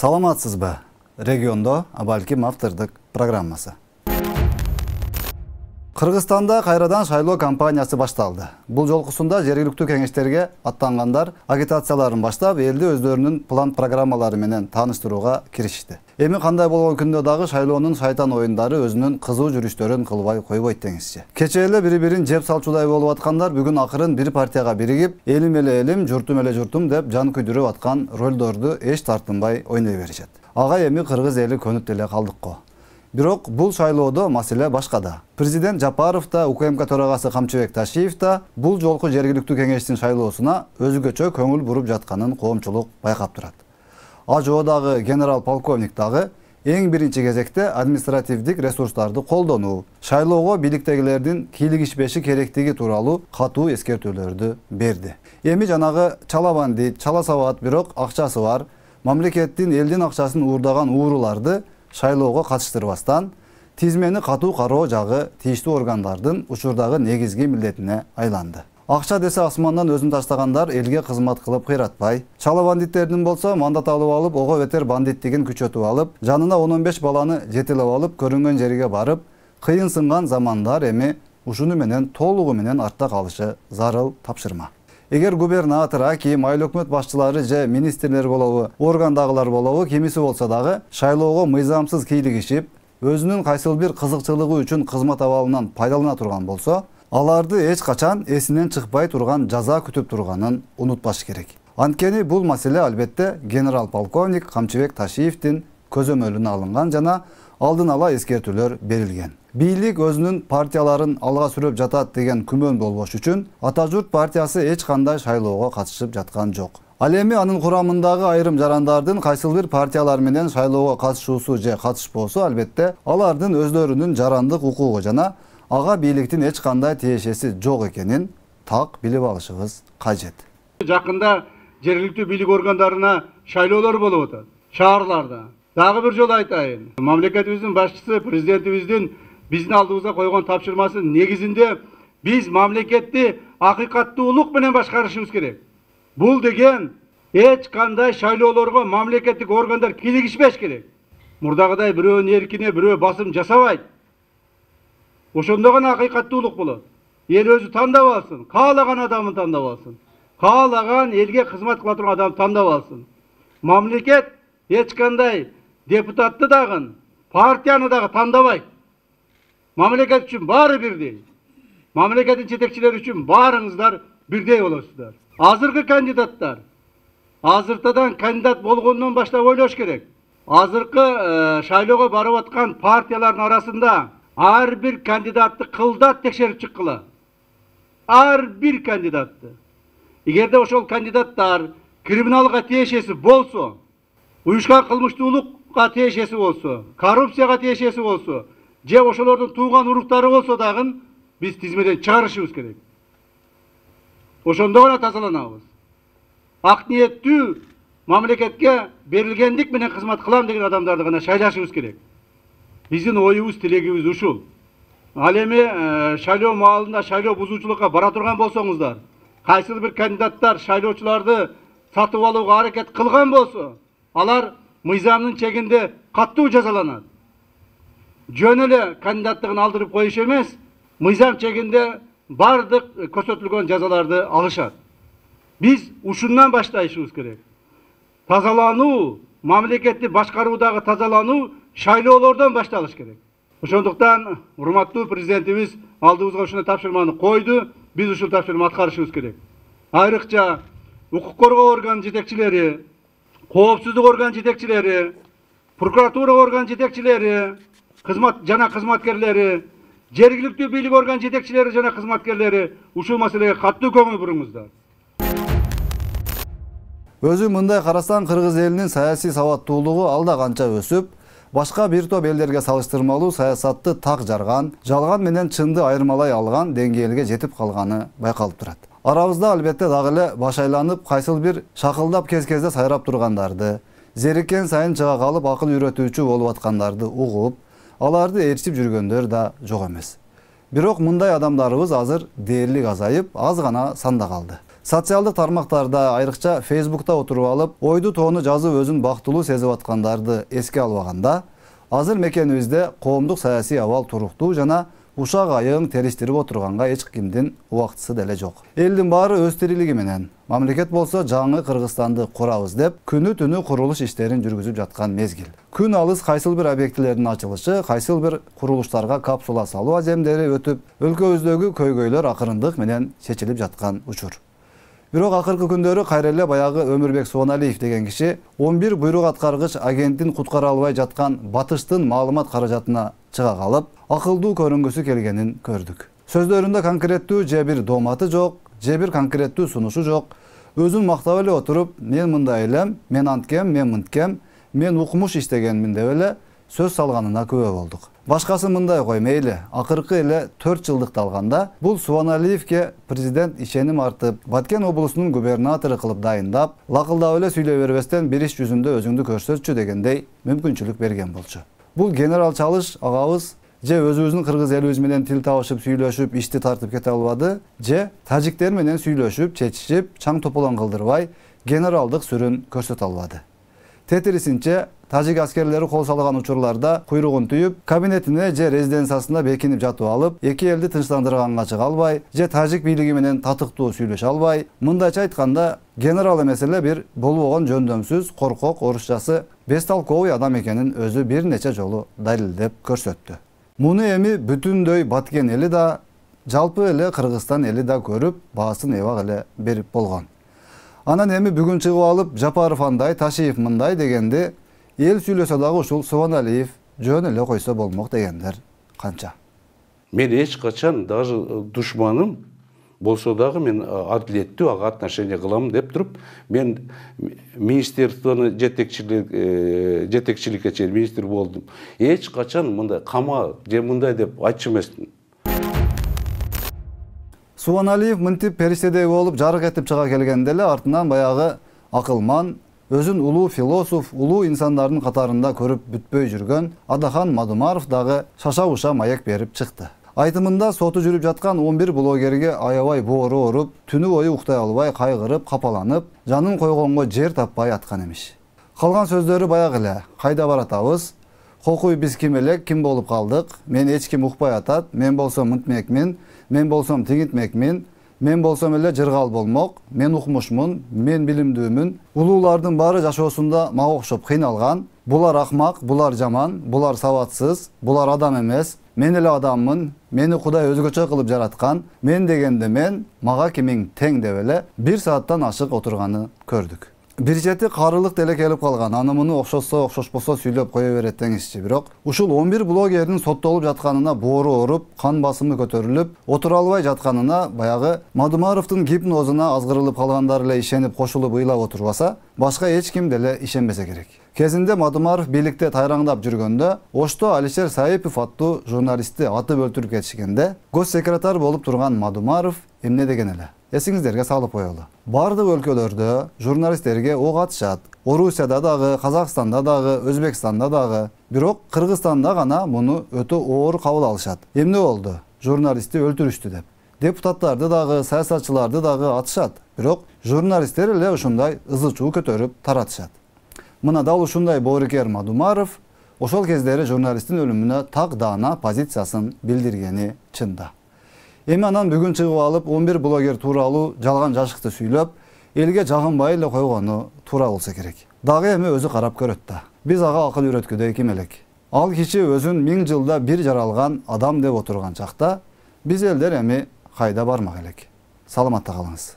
Саламатсызбы? Региондо Абалким автордук программасы. Кыргызстанда кайрадан шайлоо кампаниясы башталды. Бул жолкусунда жергиликтүү кеңештерге аттангандар агитацияларын баштап, элди өздөрүнүн план программалары менен тааныштырууга киришти. Эми кандай болгон күндө дагы шайлоонун шайтан оюндары өзүнүн кызуу жүрүштөрүн кылбай койбойт деңизчи. Кечээ эле бири-бирин жеп салчудай болуп аткандар бүгүн акырын бир партияга биригип, элим эле элим, журтум эле журтум деп жан күйдүрүп аткан ролдорду эч тартынбай ойной беришет. Ага эми кыргыз эли көнүп деле калдык го. Бирок бул шайлоодо маселе башкада. Президент Жапаров да, УКМК төрагасы Камчыбек Ташиев да бул жолку жергиликтүү кеңештин шайлоосуна өзгөчө көңүл буруп жатканын коомчулук байкап турат. АЖО дагы, генерал-полковник дагы эң биринчи кезекте административдик ресурстарды колдонуу, шайлоого бийликтегилердин кийлигишпеши керектиги тууралуу катуу эскертүүлөрдү берди. Эми жанагы чала бандит, чала сабат, бирок акчасы бар, мамлекеттин элдин акчасын уурдаган ууруларды шайлоого катыштырбастан, тизмени катуу кароо жагы тийиштүү органдардын учурдагы негизги милдетине айланды. Акча десе асмандан өзүн таштагандар элге кызмат кылып кыйратпай, чала бандиттердин болсо мандат алып алып, ого бетер бандиттигин күчөтүп алып, жанына 10-15 баланы жетелеп алып, көрүнгөн жерге барып, кыйын сынган замандар эми ушуну менен толугу менен артта калышы зарыл тапшырма. Эгер губернатор, аким, айыл өкмөт башчылары же министрлер болобу, органдагылар болобу, кимиси болсо дагы шайлоого мыйзамсыз кийлигишип, өзүнүн кайсыл бир кызыкчылыгы үчүн кызмат абалынан пайдалана турган болсо, аларды эч качан эсинен чыкпай турган жаза күтүп турганын унутпаш керек. Анткени бул маселе албетте генерал-полковник Камчыбек Ташиевдин көзөмөлүнө алынган жана алдын ала эскертүүлөр берилген. Бийлик өзүнүн партияларын алга сүрөп жатат деген күмөн болбош үчүн Ата журт партиясы эч кандай шайлоого катышып жаткан жок. Ал эми анын курамындагы айрым жарандардын кайсыл бир партиялар менен шайлоого катышуусу же катышпоосу албетте алардын өздөрүнүн жарандык укугу жана ага бийликтин эч кандай тиешеси жок экенин так билип алышыбыз кажет. Жакында жергиликтүү бийлик органдарына шайлоолор болуп атат. Шаарларда. Дагы бир жолу айтайын. Мамлекетибиздин башчысы, президентибиздин биздин алдыбызга койгон тапшырмасы негизинде биз мамлекетти акыйкаттуулук менен башкарышыбыз керек. Бул деген эч кандай шайлоолорго мамлекеттик органдар кийлигишпеш керек. Мурдагыдай бирөөнүн эркине бирөө басым жасабайт. Ошондо гана акыйкаттуулук болот. Эл өзү тандап алсын, каалаган адамын тандап алсын. Каалаган элге кызмат кыла турган адамды тандап алсын. Мамлекет эч кандай депутатты дагы, партияны дагы тандабайт. Мамлекет үчүн баары бирдей. Мамлекеттин жетекчилери үчүн баарыңыздар бирдей болосуздар. Азыркы кандидаттар, азыртадан кандидат болгондон баштап ойлош керек. Азыркы шайлоого барып аткан партиялардын арасында ар бир кандидатты кылдат текшерип чыккыла. Ар бир кандидатты. Эгерде ошол кандидаттар криминалга тиешеси болсо, уюшкан кылмыштуулукка тиешеси болсо, коррупцияга тиешеси болсо, же ошолордун тууган уруктары болсо дагы биз тизмеден чыгарышыбыз керек. Ошондо гана тазаланабыз. Ак ниеттүү мамлекетке берилгендик менен кызмат кылам деген адамдарды гана шайлашыбыз керек. Биздин оюбуз, тилегибиз ушул. Ал эми шайлоо маалында шайлоо бузуучулукка бара турган болсоңуздар, кайсыл бир кандидаттар шайлоочуларды сатып алууга аракет кылган болсо, алар мыйзамдын чегинде катуу жазаланат. Жөн эле кандидаттыгын алдырып коюш эмес, мыйзам чегинде бардык көрсөтүлгөн жазаларды алышат. Биз ушундан башташыбыз керек. Тазалануу, мамлекетти башкаруудагы тазалануу шайлоолордон башталыш керек. Ошондуктан урматтуу президентибиз алдыбызга ушундай тапшырманы койду, биз ушул тапшырманы аткарышыбыз керек. Айрыкча укук коргоо орган жетекчилери, коопсуздук орган жетекчилери, прокуратура орган жетекчилери, кызматкерлери, жергиликтүү бийлик орган жетекчилери жана кызматкерлери ушул маселеге катуу көңүл буруңуздар. Өзү мындай карасаң кыргыз элинин саясий сабаттуулугу алда канча өсүп, башка бир топ элдерге салыштырмалуу саясатты так жарган, жалган менен чынды айырмалай алган деңгээлге жетип калганы байкалып турат. Арабызда албетте дагы эле баш айланып, кайсыл бир шакылдап кез-кезде сайрап тургандарды, зериккен сайын чыга калып акыл үйрөтүүчү болуп аткандарды угуп, аларды ээрчип жүргөндөр да жок эмес. Бирок мындай адамдарыбыз азыр дээрлик азайып, аз гана санда калды. Социалдык тармактарда, айрыкча Facebook'ta отуруп алып, ойду тоону жазып өзүн бактылуу сезип аткандарды эске албаганда, азыр мекенибизде коомдук саясий абал туруктуу жана ушак айыгын териштирип отурганга эч кимдин убактысы деле жок. Элдин баары өз тирилиги менен, мамлекет болсо жаңы Кыргызстанды курабыз деп, күнү түнү курулуш иштерин жүргүзүп жаткан мезгил. Күн алыс кайсыл бир объектилердин ачылышы, кайсыл бир курулуштарга капсула салуу аземдери өтүп, өлкөбүздөгү көйгөйлөр акырындык менен чечилип жаткан учур. Бирок акыркы күндөрү кайра эле баягы Өмүрбек Суаналиев деген киши 11 буйрук аткаргыч агентин куткара албай жаткан батыштын маалымат каражатына чыга калып, акылдуу көрүнгүсү келгенин көрдүк. Сөздөрүндө конкреттүү же бир дооматы жок, же бир конкреттүү сунушу жок. Өзүн мактап эле отуруп, мен мындай элем, мен анткем, мен мынткем, мен укмуш иштегенмин деп эле сөз салганына күбө болдук. Башкасы мындай кой, мейли, акыркы эле 4 жылдыкты алганда, бул Суаналиевке президент ишеним артып, Баткен облусунун губернатору кылып дайындап, лакылдап эле сүйлөй бербестен бир иш жүзүндө өзүңдү көрсөтчү дегендей мүмкүнчүлүк берген болчу. Бул генерал Чалыш агабыз же өзүбүздүн кыргыз элибиз менен тил табышып сүйлөшүп ишти тартып кете албады, же тажиктер менен сүйлөшүп, чечишип, чаң тополон кылдырбай генералдык сүрүн көрсөтө албады. Тетирисинче, тажик аскерлери кол салган учурларда куйругун түйүп, кабинетине же резиденциясында бекинип жатып алып, эки элди тынчтандырганга чыга албай, же тажик бийлиги менен татыктуу сүйлөшө албай, мындайча айтканда, генерал эмес эле бир болбогон жөндөмсүз, коркок, орусчасы бестолковый адам экенин өзү бир нече жолу далилдеп көрсөттү. Муну эми бүтүндөй Баткен эли да, жалпы эле Кыргызстан эли да көрүп, баасын эбак эле берип болгон. Анан эми бүгүн чыгып алып, Жапаров андай, Ташиев мындай дегенди эл сүйлөсө дагы ушул Суаналиев жөн эле койсо болмок дегендер канча. Мен эч качан даже душманым болсо дагы мен адилеттүү ага отношение кылам деп туруп, мен министерствону жетекчиликке чейин министр болдум. Эч качан мындай кама же мындай деп айтчу эмесмин. Суаналиев мынтип периштедей болуп жарык этип чыга келгенде эле артынан баягы акылман, өзүн улуу философ, улуу инсандардын катарында көрүп бүтпөй жүргөн Адахан Мадумаров дагы шаша-уша маек берип чыкты. Айтымында соту жүрүп жаткан 11 блогерге аябай боору оруп, түнү бою уктай албай, кайгырып, капаланып, жанын койгонго жер таппай аткан эмиш. Калган сөздөрү баягы эле: кайда баратабыз? Кокуй биз ким элек, ким болуп калдык? Мен эч ким укпай атат, мен болсом мынтмекмин, мен болсом тигинтмекмин, мен болсом эле жыргал болмок, мен укмушмун, мен билимдүүмүн. Улуулардын баары жашоосунда мага окшоп кыйналган. Булар акмак, булар жаман, булар сабатсыз, булар адам эмес. Мен эле адаммын, мени Кудай өзгөчө кылып жараткан. Мен дегенде мен, мага кимиң тең деп эле 1 сааттан ашык отурганы көрдүк. Бир чети карылык деле келип калган. Аны муну окшошсо, окшошпосо сүйлөп кое берет деңизчи. Бирок ушул 11 блогердин соттолуп жатканына боору оруп, кан басымы көтөрүлүп, отура албай жатканына баягы Мадумаровдун гипнозуна азгырылып калгандар эле ишенип кошулуп ыйлап отурбаса, башка эч ким деле ишенбесе керек. Кезинде Мадумаров бийликте тайраңдап жүргөндө, Ошто Алишер Саипов аттуу журналистти атып өлтүрүп кетишкенде, госсекретар болуп турган Мадумаров эмне деген эле? Эсиңиздерге салып коелу. Бардык өлкөлөрдө журналисттерге ок атышат. Орусияда дагы, Казакстанда дагы, Өзбекстанда дагы. Бирок Кыргызстанда гана муну өтө оор кабыл алышат. Эмне болду? Журналистти өлтүрүштү деп. Депутаттарды дагы, саясатчыларды дагы атышат. Бирок журналисттер эле ушундай ызы-чуу көтөрүп таратышат. Мына дал ушундай боорукер Мадумаров ошол кездери журналисттин өлүмүнө так даана позициясын билдиргени чында. Эми анан бүгүн чыгып алып 11 блогер тууралуу жалган жашыкты сүйлөп, элге жагынбай эле койгону туура болсо керек. Дагы эми өзү карап көрөт да. Биз ага акыл үйрөткүдөй ким элек? Ал киши өзүн 1000 жылда бир жаралган адам деп отурган чакта, биз элдер эми кайда бармак элек? Саламатта калыңыз.